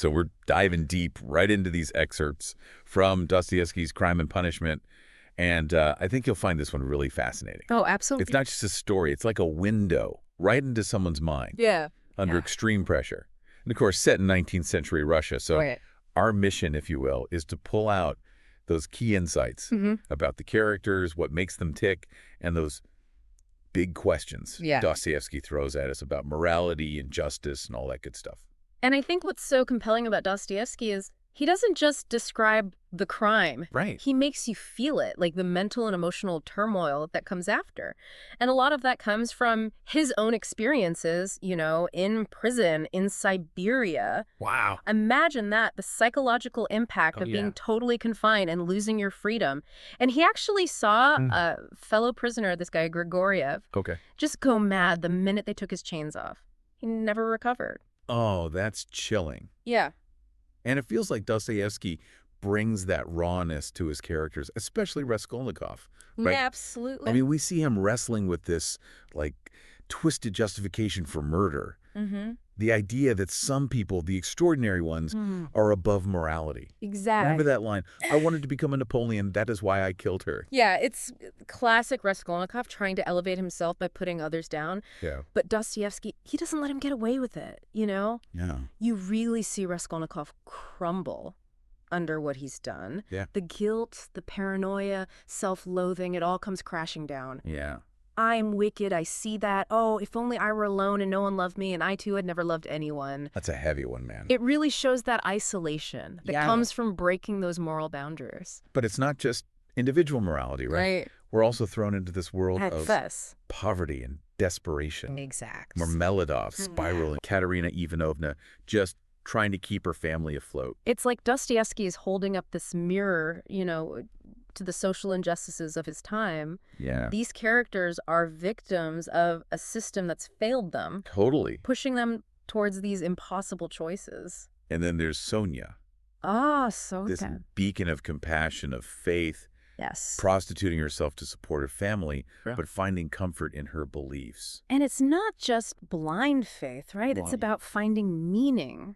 So we're diving deep right into these excerpts from Dostoevsky's Crime and Punishment. And I think you'll find this one really fascinating. Oh, absolutely. It's not just a story. It's like a window right into someone's mind. Yeah. Under extreme pressure. And, of course, set in 19th century Russia. So our mission, if you will, is to pull out those key insights about the characters, what makes them tick, and those big questions Dostoevsky throws at us about morality and justice and all that good stuff. And I think what's so compelling about Dostoevsky is he doesn't just describe the crime. Right. He makes you feel it, like the mental and emotional turmoil that comes after. And a lot of that comes from his own experiences, you know, in prison, in Siberia. Wow. Imagine that, the psychological impact of being totally confined and losing your freedom. And he actually saw a fellow prisoner, this guy Grigoriev, just go mad the minute they took his chains off. He never recovered. Oh, that's chilling. Yeah. And it feels like Dostoevsky brings that rawness to his characters, especially Raskolnikov. Right? Absolutely. I mean, we see him wrestling with this, like, twisted justification for murder. The idea that some people, the extraordinary ones, are above morality. Exactly. Remember that line? I wanted to become a Napoleon. That is why I killed her. Yeah, it's classic Raskolnikov trying to elevate himself by putting others down. Yeah. But Dostoevsky, he doesn't let him get away with it, you know? Yeah. You really see Raskolnikov crumble under what he's done. Yeah. The guilt, the paranoia, self-loathing, it all comes crashing down. Yeah. I'm wicked, I see that. Oh, if only I were alone and no one loved me, and I too had never loved anyone. That's a heavy one, man. It really shows that isolation that comes from breaking those moral boundaries. But it's not just individual morality, right? We're also thrown into this world of poverty and desperation. Exactly. Marmeladov spiraling, Katerina Ivanovna just trying to keep her family afloat. It's like Dostoevsky is holding up this mirror, you know, to the social injustices of his time. Yeah. These characters are victims of a system that's failed them. Totally. Pushing them towards these impossible choices. And then there's Sonia. Ah, Sonia. This beacon of compassion, of faith. Yes. Prostituting herself to support her family, but finding comfort in her beliefs. And it's not just blind faith, right? It's about finding meaning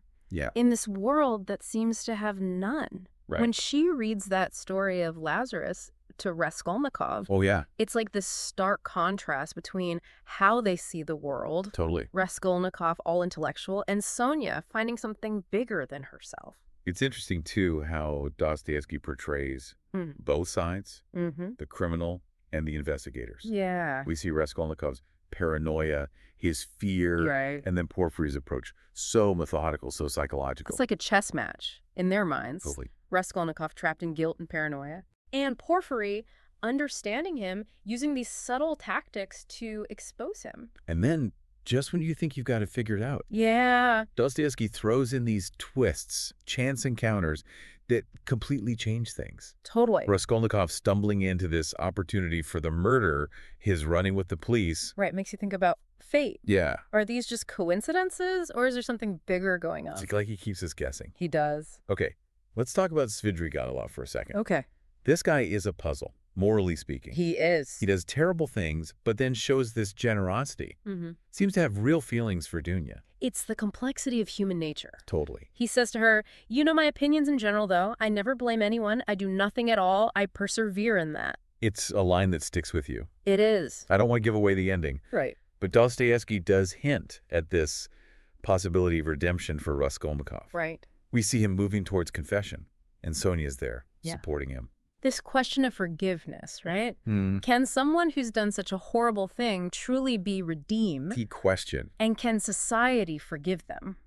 in this world that seems to have none. Right. When she reads that story of Lazarus to Raskolnikov, it's like this stark contrast between how they see the world, Raskolnikov, all intellectual, and Sonia finding something bigger than herself. It's interesting, too, how Dostoevsky portrays both sides, the criminal and the investigators. Yeah. We see Raskolnikov's paranoia, his fear, and then Porfiry's approach. So methodical, so psychological. It's like a chess match in their minds. Totally. Raskolnikov trapped in guilt and paranoia. And Porfiry understanding him, using these subtle tactics to expose him. And then, just when you think you've got it figured out, Dostoevsky throws in these twists, chance encounters that completely change things. Totally. Raskolnikov stumbling into this opportunity for the murder, his running with the police. Right, makes you think about fate. Yeah. Are these just coincidences, or is there something bigger going on? It's like he keeps us guessing. He does. Okay, let's talk about Svidrigailov for a second. Okay. This guy is a puzzle, morally speaking. He is. He does terrible things, but then shows this generosity. Seems to have real feelings for Dunya. It's the complexity of human nature. Totally. He says to her, you know my opinions in general, though. I never blame anyone. I do nothing at all. I persevere in that. It's a line that sticks with you. It is. I don't want to give away the ending. Right. But Dostoevsky does hint at this possibility of redemption for Raskolnikov. Right. We see him moving towards confession, and Sonia's there, supporting him. This question of forgiveness, right? Can someone who's done such a horrible thing truly be redeemed? Key question. And can society forgive them?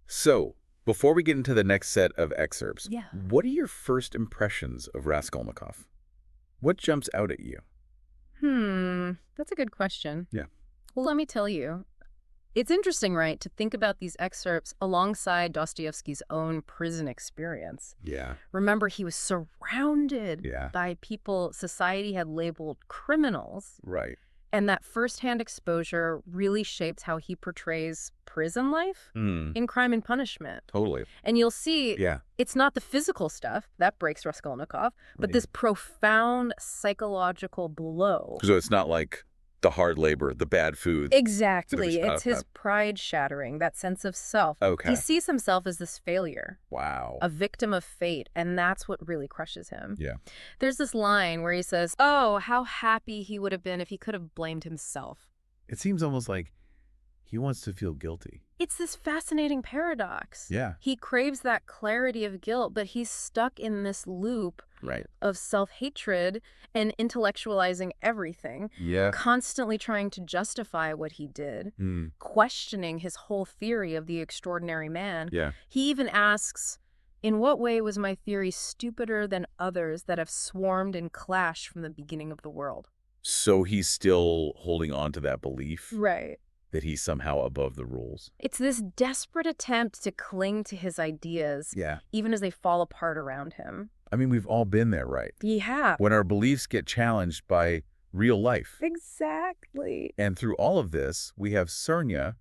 So, before we get into the next set of excerpts, what are your first impressions of Raskolnikov? What jumps out at you? That's a good question. Yeah. Well, let me tell you. It's interesting, right, to think about these excerpts alongside Dostoevsky's own prison experience. Yeah. Remember, he was surrounded by people society had labeled criminals. Right. And that firsthand exposure really shapes how he portrays prison life in Crime and Punishment. Totally. And you'll see it's not the physical stuff that breaks Raskolnikov, but this profound psychological blow. So it's not like The hard labor, the bad food. Exactly. It's his pride shattering, that sense of self. Okay. He sees himself as this failure. Wow. A victim of fate, and that's what really crushes him. Yeah. There's this line where he says, "Oh, how happy he would have been if he could have blamed himself." It seems almost like he wants to feel guilty. It's this fascinating paradox. Yeah. He craves that clarity of guilt, but he's stuck in this loop of self-hatred and intellectualizing everything. Yeah. Constantly trying to justify what he did, questioning his whole theory of the extraordinary man. Yeah. He even asks, in what way was my theory stupider than others that have swarmed and clashed from the beginning of the world? So he's still holding on to that belief? Right. That he's somehow above the rules. It's this desperate attempt to cling to his ideas, even as they fall apart around him. I mean, we've all been there, right? Yeah. When our beliefs get challenged by real life. Exactly. And through all of this, we have Sonya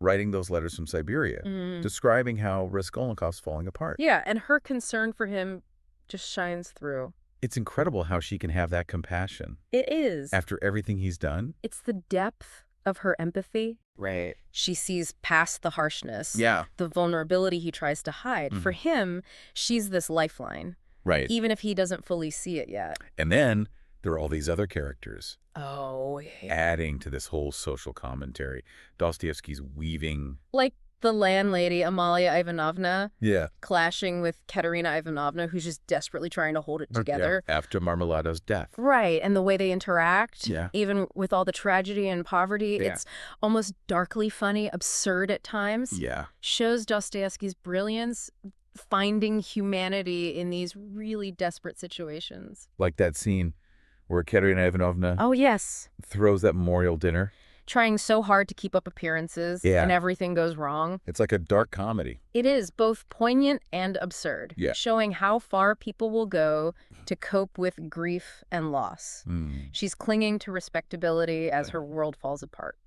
writing those letters from Siberia, describing how Raskolnikov's falling apart. Yeah, and her concern for him just shines through. It's incredible how she can have that compassion. It is. After everything he's done. It's the depth of her empathy. Right. She sees past the harshness. Yeah. The vulnerability he tries to hide. For him, she's this lifeline. Right. Even if he doesn't fully see it yet. And then there are all these other characters. Oh, yeah. Adding to this whole social commentary. Dostoevsky's weaving. Like the landlady, Amalia Ivanovna. Yeah. Clashing with Katerina Ivanovna, who's just desperately trying to hold it together. Yeah. After Marmelado's death. Right. And the way they interact. Yeah. Even with all the tragedy and poverty. Yeah. It's almost darkly funny, absurd at times. Yeah. Shows Dostoevsky's brilliance, finding humanity in these really desperate situations. Like that scene where Katerina Ivanovna throws that memorial dinner. Trying so hard to keep up appearances and everything goes wrong. It's like a dark comedy. It is both poignant and absurd, showing how far people will go to cope with grief and loss. She's clinging to respectability as her world falls apart.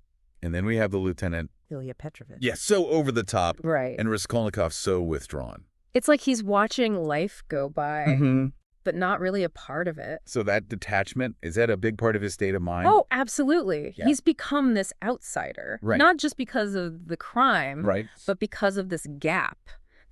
And then we have the lieutenant. Ilya Petrovich. Yeah, so over the top. Right. And Raskolnikov so withdrawn. It's like he's watching life go by, but not really a part of it. So that detachment, is that a big part of his state of mind? Oh, absolutely. Yeah. He's become this outsider. Right. Not just because of the crime, but because of this gap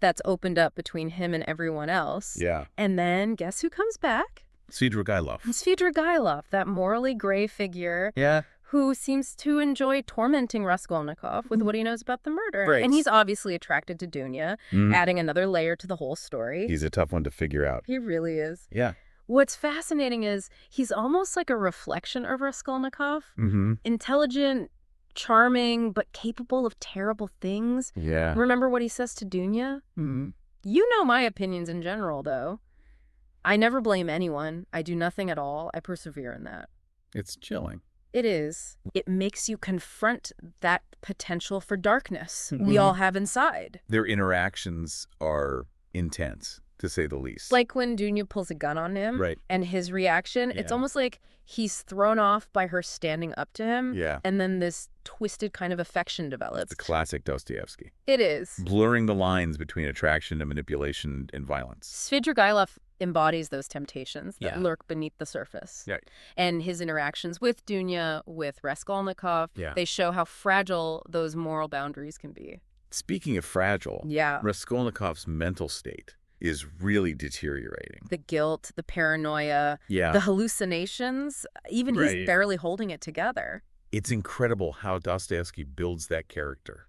that's opened up between him and everyone else. Yeah. And then guess who comes back? Svidrigailov. It's Svidrigailov, that morally gray figure. Yeah. Who seems to enjoy tormenting Raskolnikov with what he knows about the murder. Right. And he's obviously attracted to Dunya, adding another layer to the whole story. He's a tough one to figure out. He really is. Yeah. What's fascinating is he's almost like a reflection of Raskolnikov. Intelligent, charming, but capable of terrible things. Yeah. Remember what he says to Dunya? You know my opinions in general, though. I never blame anyone. I do nothing at all. I persevere in that. It's chilling. It is. It makes you confront that potential for darkness we all have inside. Their interactions are intense, to say the least. Like when Dunya pulls a gun on him and his reaction, it's almost like he's thrown off by her standing up to him. Yeah. And then this twisted kind of affection develops. It's the classic Dostoevsky. It is. Blurring the lines between attraction and manipulation and violence. Svidrigailov embodies those temptations that lurk beneath the surface. Yeah. And his interactions with Dunya, with Raskolnikov, they show how fragile those moral boundaries can be. Speaking of fragile, Raskolnikov's mental state is really deteriorating. The guilt, the paranoia, the hallucinations, even he's barely holding it together. It's incredible how Dostoevsky builds that character.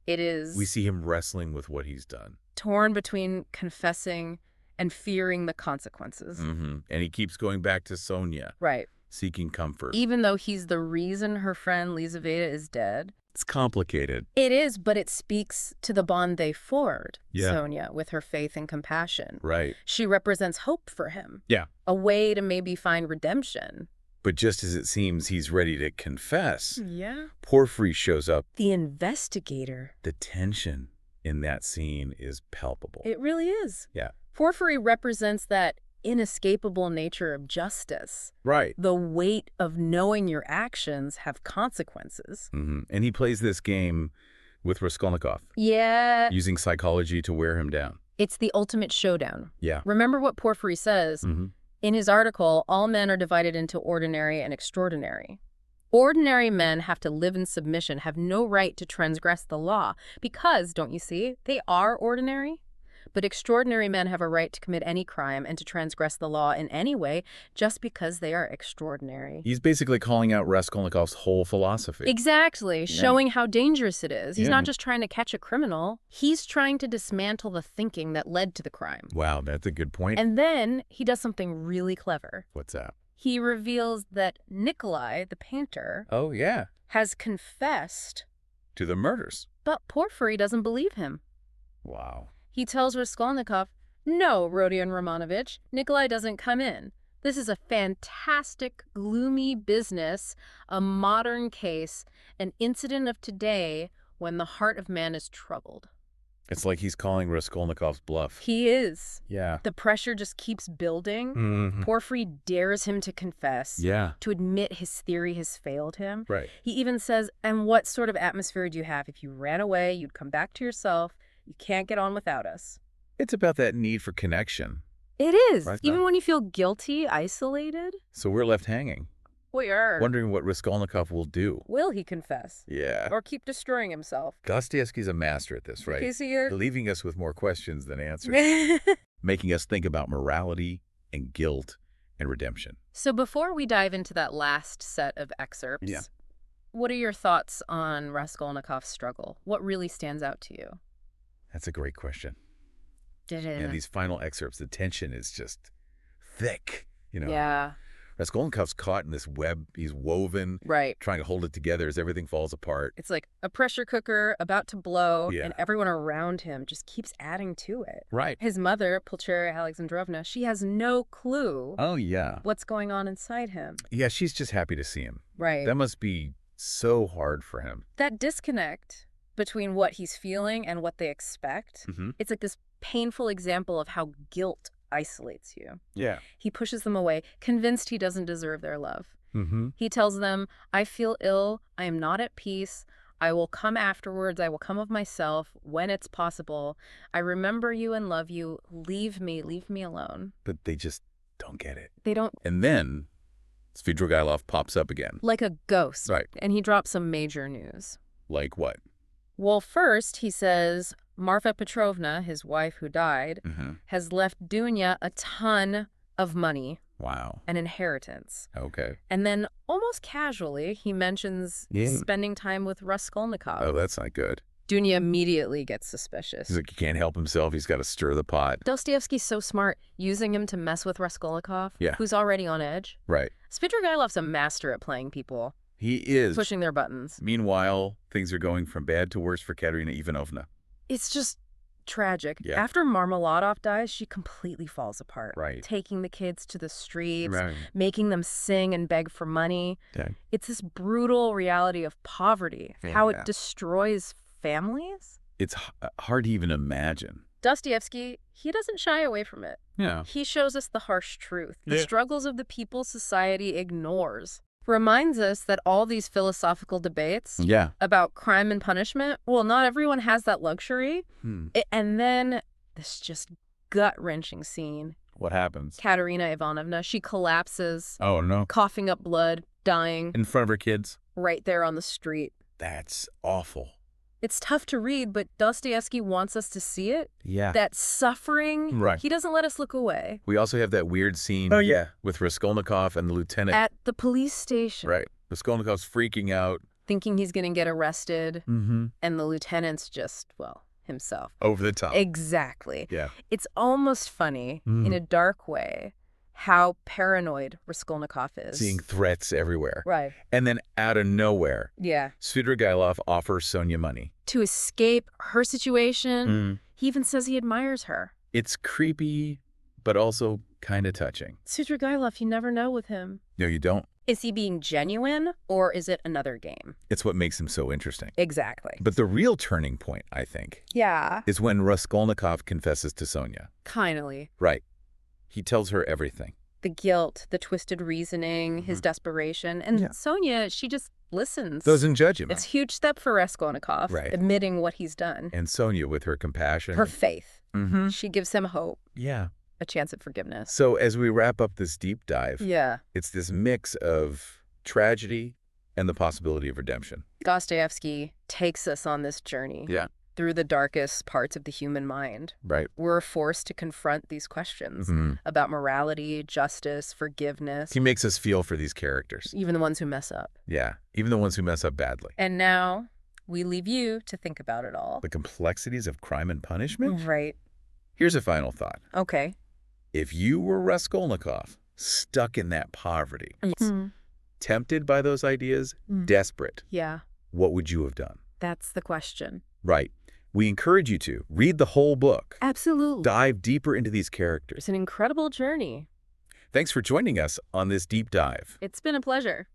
It is. We see him wrestling with what he's done. Torn between confessing and fearing the consequences. And he keeps going back to Sonya. Right. Seeking comfort. Even though he's the reason her friend Lizaveta is dead. It's complicated. It is, but it speaks to the bond they forged, Yeah. Sonya, with her faith and compassion. Right. She represents hope for him. Yeah. A way to maybe find redemption. But just as it seems he's ready to confess, Yeah. Porfiry shows up. The investigator. The tension in that scene is palpable. It really is. Yeah. Porfiry represents that inescapable nature of justice. Right. The weight of knowing your actions have consequences. And he plays this game with Raskolnikov. Yeah. Using psychology to wear him down. It's the ultimate showdown. Yeah. Remember what Porfiry says in his article, all men are divided into ordinary and extraordinary. Ordinary men have to live in submission, have no right to transgress the law, because, don't you see, they are ordinary? But extraordinary men have a right to commit any crime and to transgress the law in any way just because they are extraordinary. He's basically calling out Raskolnikov's whole philosophy. Exactly, showing how dangerous it is. He's not just trying to catch a criminal. He's trying to dismantle the thinking that led to the crime. Wow, that's a good point. And then he does something really clever. What's that? He reveals that Nikolai, the painter, has confessed to the murders. But Porfiry doesn't believe him. Wow. He tells Raskolnikov, "No, Rodion Romanovich, Nikolai doesn't come in. This is a fantastic, gloomy business, a modern case, an incident of today when the heart of man is troubled." It's like he's calling Raskolnikov's bluff. He is. Yeah. The pressure just keeps building. Porfiry dares him to confess, to admit his theory has failed him. Right. He even says, "And what sort of atmosphere do you have? If you ran away, you'd come back to yourself. You can't get on without us." It's about that need for connection. It is. Right, even when you feel guilty, isolated. So we're left hanging. We are. Wondering what Raskolnikov will do. Will he confess? Yeah. Or keep destroying himself? Dostoevsky's a master at this, right? Is he here? Leaving us with more questions than answers. Making us think about morality and guilt and redemption. So before we dive into that last set of excerpts, what are your thoughts on Raskolnikov's struggle? What really stands out to you? That's a great question. And these final excerpts, the tension is just thick, you know. Yeah. Raskolnikov's caught in this web. He's woven, trying to hold it together as everything falls apart. It's like a pressure cooker about to blow, and everyone around him just keeps adding to it. Right. His mother, Pulcheria Alexandrovna, she has no clue what's going on inside him. Yeah, she's just happy to see him. Right. That must be so hard for him. That disconnect between what he's feeling and what they expect, it's like this painful example of how guilt isolates you. Yeah. He pushes them away, convinced he doesn't deserve their love. He tells them, "I feel ill. I am not at peace. I will come afterwards. I will come of myself when it's possible. I remember you and love you. Leave me alone." But they just don't get it. They don't. And then Svidrigailov pops up again. Like a ghost. Right. And he drops some major news. Like what? Well, first, he says, Marfa Petrovna, his wife who died, has left Dunya a ton of money. Wow. An inheritance. Okay. And then, almost casually, he mentions spending time with Raskolnikov. Oh, that's not good. Dunya immediately gets suspicious. He's like, he can't help himself. He's got to stir the pot. Dostoevsky's so smart, using him to mess with Raskolnikov, who's already on edge. Right. Svidrigailov's a master at playing people. He is. Pushing their buttons. Meanwhile, things are going from bad to worse for Katerina Ivanovna. It's just tragic. Yeah. After Marmeladov dies, she completely falls apart. Right. Taking the kids to the streets, making them sing and beg for money. Yeah. It's this brutal reality of poverty, how it destroys families. It's hard to even imagine. Dostoevsky, he doesn't shy away from it. Yeah. He shows us the harsh truth, the struggles of the people society ignores. Reminds us that all these philosophical debates about crime and punishment, well, not everyone has that luxury. And then this just gut-wrenching scene. What happens? Katerina Ivanovna, she collapses. Oh, no. Coughing up blood, dying. In front of her kids? Right there on the street. That's awful. It's tough to read, but Dostoevsky wants us to see it. Yeah. That suffering. Right. He doesn't let us look away. We also have that weird scene with Raskolnikov and the lieutenant. At the police station. Right. Raskolnikov's freaking out. Thinking he's going to get arrested. And the lieutenant's just, well, himself. Over the top. Exactly. Yeah. It's almost funny, in a dark way, how paranoid Raskolnikov is. Seeing threats everywhere. Right. And then out of nowhere, yeah, Svidrigailov offers Sonia money. To escape her situation. He even says he admires her. It's creepy, but also kind of touching. Svidrigailov, you never know with him. No, you don't. Is he being genuine, or is it another game? It's what makes him so interesting. Exactly. But the real turning point, I think, is when Raskolnikov confesses to Sonia. Finally. Right. He tells her everything. The guilt, the twisted reasoning, his desperation. And Sonia, she just listens. Doesn't judge him. It's a huge step for Raskolnikov, admitting what he's done. And Sonia, with her compassion. Her faith. She gives him hope. Yeah. A chance at forgiveness. So as we wrap up this deep dive, it's this mix of tragedy and the possibility of redemption. Dostoevsky takes us on this journey. Yeah. Through the darkest parts of the human mind. Right. We're forced to confront these questions about morality, justice, forgiveness. He makes us feel for these characters. Even the ones who mess up. Yeah, even the ones who mess up badly. And now, we leave you to think about it all. The complexities of crime and punishment? Right. Here's a final thought. Okay. If you were Raskolnikov, stuck in that poverty, tempted by those ideas, desperate, what would you have done? That's the question. Right. We encourage you to read the whole book. Absolutely. Dive deeper into these characters. It's an incredible journey. Thanks for joining us on this deep dive. It's been a pleasure.